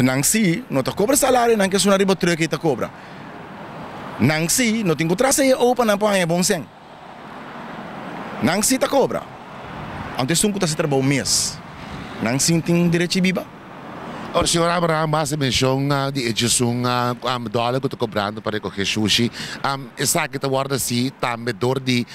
Não se, não te cobra salário, não que é uma riba que te cobra. Não se, não tem que trazer opa não põe bom sem. Não se te cobra. Antes um que se trabalha um mês. Não se tem direito de biba. O senhor Abraham base menciona de edição dólar que estou cobrando para recoger sushi. Essa que está guarda assim, tá medor de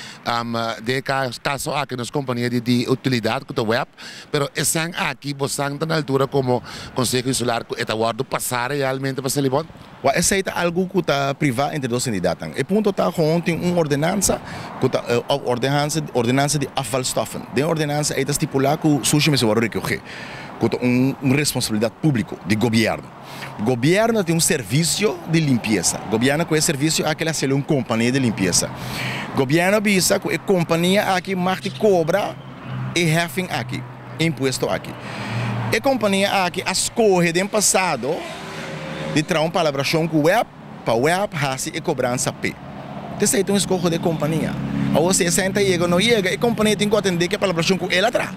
caso aqui nas companhias de utilidade que web, pero essa aqui você está na altura como conselho insular que está guarda passar realmente para ser bom. Essa é algo que está privado entre dois entidades. E ponto está ontem uma ordenança, ordenança de afvalstoffen. De ordenança é estipular que o sushi me se vai recoger. Uma responsabilidade pública de governo. O governo tem um serviço de limpeza. O governo com esse serviço é aquela uma companhia de limpeza. O governo visa que a companhia aqui marque cobra e refém aqui, imposto aqui. A companhia aqui escolhe no passado de trazer uma palabração com o web, para o web, raça e cobrança P. Então, é um escolho de companhia. Ou você senta e não chega, a companhia tem que atender que a palabração com ela atrás.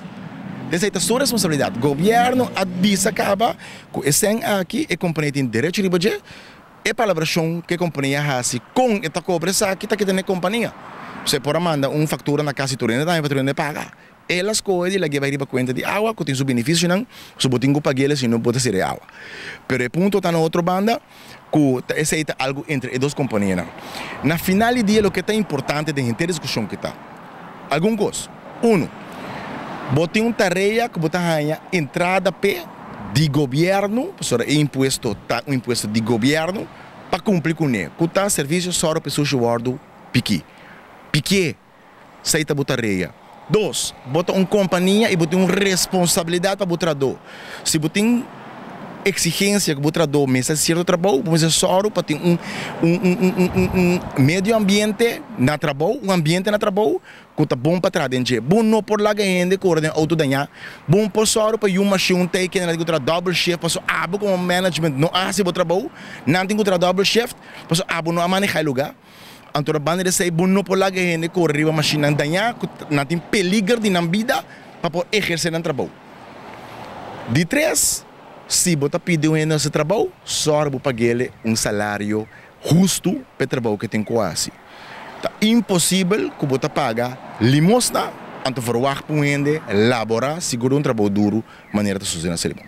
Essa é a sua responsabilidade. O governo avisa acaba que esse aqui a companhia tem direito de ribadir e a palabração que a companhia faz com esta cobra aqui está aqui na companhia. Você pode mandar uma fatura na casa turina da turina pagar. Elas coisas lá que vai conta de água que tem seu benefício não, se botem que pagar se não pode ser água. Pero o ponto está na outra banda que esse é algo entre as duas companhias. Na final do dia o que está importante de gente discussão que está. Algum coisa. Botei uma tarefa que botar entrada de governo, imposto de governo, para cumprir com ele. Que está serviço só para pessoas que guardam piqui. Piqui, aceita botar tarefa. 2, bota uma companhia e bota uma responsabilidade para botar do. Se botar exigência que botar do, mas é certo trabalho, mas é só para ter um meio ambiente na trabalho, um ambiente na trabalho que está bom para trás dentro. Bom não por lá que ainda corre auto danhar. Bom por só para uma machine tem que ter double shift, para abo como management não há se botar trabalho, não tem que ter double shift, para abo não há manejar lugar. Então a banda de bom não por lá que ainda corre uma machine danhar, não tem peligro de na vida para poder exercer no trabalho. De 3, se você pedir esse trabalho, só para pagar um salário justo para o trabalho que tem quase. É impossível que você pague limosna, então for o ar para laborar, seguro um trabalho duro, maneira de sustentar.